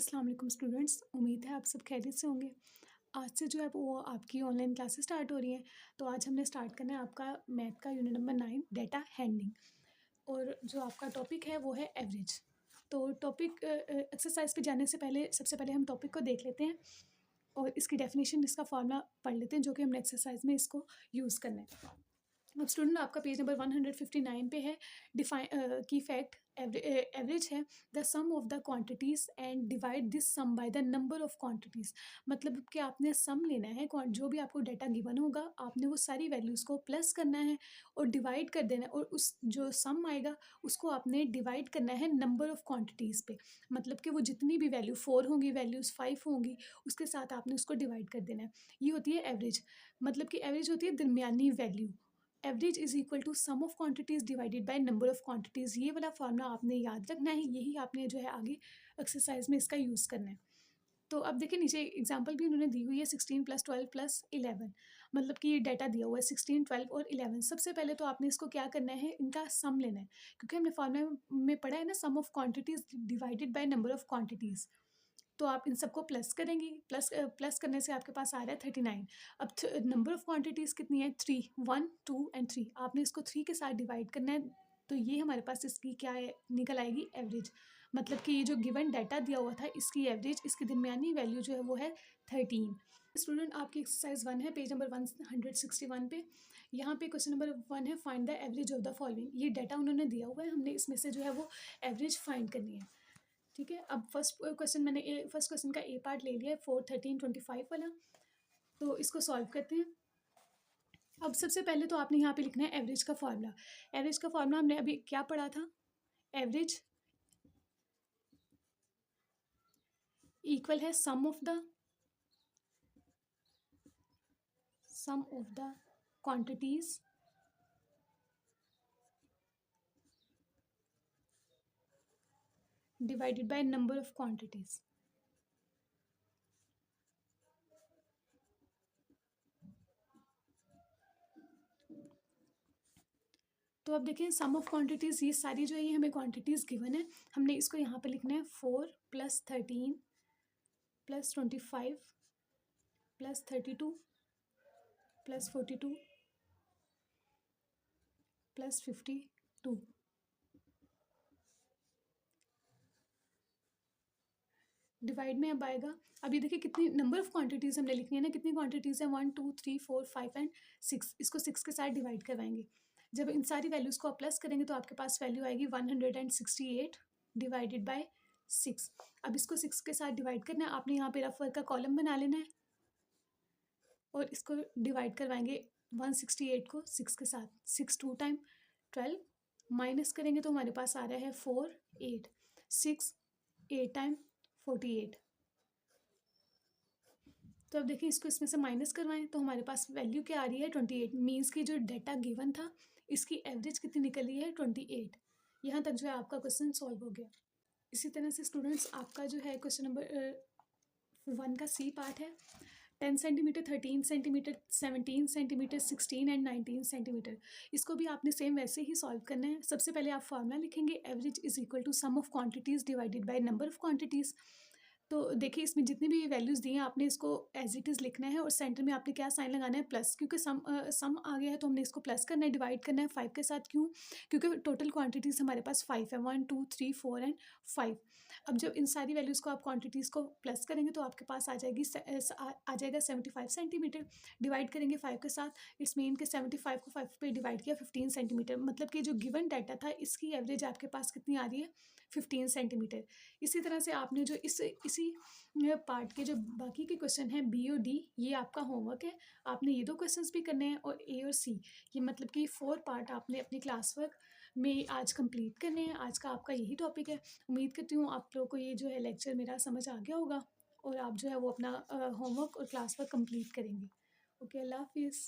अस्सलाम वालेकुम स्टूडेंट्स, उम्मीद है आप सब खैरियत से होंगे। आज से जो है वो आपकी ऑनलाइन क्लासेस स्टार्ट हो रही हैं। तो आज हमने स्टार्ट करना है आपका मैथ का यूनिट नंबर 9 डेटा हैंडलिंग। और जो आपका टॉपिक है वो है एवरेज। तो टॉपिक एक्सरसाइज पे जाने से पहले सबसे पहले हम टॉपिक को देख लेते हैं और इसकी डेफिनेशन, इसका फॉर्मूला पढ़ लेते हैं जो कि हमने एक्सरसाइज में इसको यूज़ करना है। अब स्टूडेंट आपका पेज नंबर 159 पे है। डिफाइन की फैक्ट एवरेज है the sum of the quantities and divide this sum by the number of quantities. मतलब कि आपने सम लेना है, जो भी आपको डाटा गिवन होगा आपने वो सारी वैल्यूज़ को प्लस करना है और डिवाइड कर देना है, और उस जो सम आएगा उसको आपने डिवाइड करना है नंबर ऑफ क्वांटिटीज़ पे। मतलब कि वो जितनी भी वैल्यू 4 होंगी, वैल्यूज़ 5 होंगी, उसके साथ आपने उसको डिवाइड कर देना है। ये होती है एवरेज। मतलब कि एवरेज होती है दरमियानी value. Average is equal to sum of quantities divided by number of quantities. ये वाला फार्मूला आपने याद रखना है, यही आपने जो है आगे एक्सरसाइज में इसका यूज़ करना है। तो अब देखिए नीचे एग्जांपल भी उन्होंने दी हुई है 16 + 12 + 11। मतलब कि ये डाटा दिया हुआ है 16, 12 और 11। सबसे पहले तो आपने इसको क्या करना है, इनका सम लेना है, क्योंकि हमने फार्मूला में पढ़ा है ना, sum of quantities divided by number of quantities. तो आप इन सबको प्लस करेंगी, प्लस करने से आपके पास आ रहा है 39। अब नंबर ऑफ क्वांटिटीज़ कितनी है, 3, 1, 2 एंड 3। आपने इसको 3 के साथ डिवाइड करना है, तो ये हमारे पास इसकी क्या है, निकल आएगी एवरेज। मतलब कि ये जो गिवन डाटा दिया हुआ था इसकी एवरेज, इसकी दरमियानी वैल्यू जो है वो है 13। स्टूडेंट आपकी एक्सरसाइज 1 है पेज नंबर 161 पे। यहाँ पे क्वेश्चन नंबर 1 है, find the average of the following. ये डाटा उन्होंने दिया हुआ है, हमने इसमें से जो है वो एवरेज फाइंड करनी है। ठीक है, अब फर्स्ट क्वेश्चन का ए पार्ट ले लिया है, 4, 13, 25 वाला। तो इसको सॉल्व करते हैं। अब सबसे पहले तो आपने यहाँ पे लिखना है एवरेज का फार्मूला। एवरेज का फार्मूला हमने अभी क्या पढ़ा था, एवरेज इक्वल है sum of the quantities divided by number of quantities. तो अब देखें सम ऑफ क्वांटिटीज़, ये सारी जो है ये हमें क्वांटिटीज़ गिवन है। हमने इसको यहाँ पे लिखना है 4 + 13 + 25 + 32 + 42 + 52। डिवाइड में अब आएगा। अब ये देखिए कितनी नंबर ऑफ क्वांटिटीज़ हमने लिखनी है ना, कितनी क्वांटिटीज़ है, 1, 2, 3, 4, 5 एंड 6। इसको 6 के साथ डिवाइड करवाएंगे। जब इन सारी वैल्यूज़ को आप प्लस करेंगे तो आपके पास वैल्यू आएगी 168 डिवाइडेड बाय 6। अब इसको 6 के साथ डिवाइड करना है, आपने यहाँ पे रफ वर्क का कॉलम बना लेना है और इसको डिवाइड करवाएंगे 168 को 6 के साथ। 6 2 टाइम 12, माइनस करेंगे तो हमारे पास आ रहा है 4, 8, 6 8 टाइम 48। तो अब देखिए इसको इसमें से माइनस करवाएं तो हमारे पास वैल्यू क्या आ रही है, 28। मीन्स की जो डाटा गिवन था इसकी एवरेज कितनी निकली है, 28। यहाँ तक जो है आपका क्वेश्चन सॉल्व हो गया। इसी तरह से स्टूडेंट्स आपका जो है क्वेश्चन नंबर 1 का सी पार्ट है। 10 centimetre, 13 centimetre, 17 centimetre, 16 and 19 centimetre. इसको भी आपने सेम वैसे ही सॉल्व करना है। सबसे पहले आप फार्मूला लिखेंगे, average is equal to sum of quantities divided by number of quantities. तो देखिए इसमें जितनी भी वैल्यूज़ दी हैं आपने इसको एज इट इज़ लिखना है और सेंटर में आपने क्या साइन लगाना है, प्लस। क्योंकि सम आ गया है तो हमने इसको प्लस करना है, डिवाइड करना है 5 के साथ। क्यों? क्योंकि टोटल क्वांटिटीज़ हमारे पास 5 है, 1, 2, 3, 4 एंड 5। अब जब इन सारी वैल्यूज़ को आप क्वांटिटीज़ को प्लस करेंगे तो आपके पास आ जाएगा 75 सेंटीमीटर। डिवाइड करेंगे 5 के साथ, इट्स मीन कि 75 को 5 पे डिवाइड किया 15 सेंटीमीटर। मतलब कि जो गिवन डाटा था इसकी एवरेज आपके पास कितनी आ रही है, 15 सेंटीमीटर। इसी तरह से आपने जो इसी पार्ट के जो बाकी के क्वेश्चन हैं बी और डी, ये आपका होमवर्क है। आपने ये 2 क्वेश्चंस भी करने हैं और ए और सी, ये मतलब कि 4 पार्ट आपने अपनी क्लास वर्क में आज कंप्लीट करने हैं। आज का आपका यही टॉपिक है। उम्मीद करती हूँ आप लोगों को ये जो है लेक्चर मेरा समझ आ गया होगा और आप जो है वो अपना होमवर्क और क्लास वर्क कंप्लीट करेंगे। ओके, अल्लाह हाफिज़।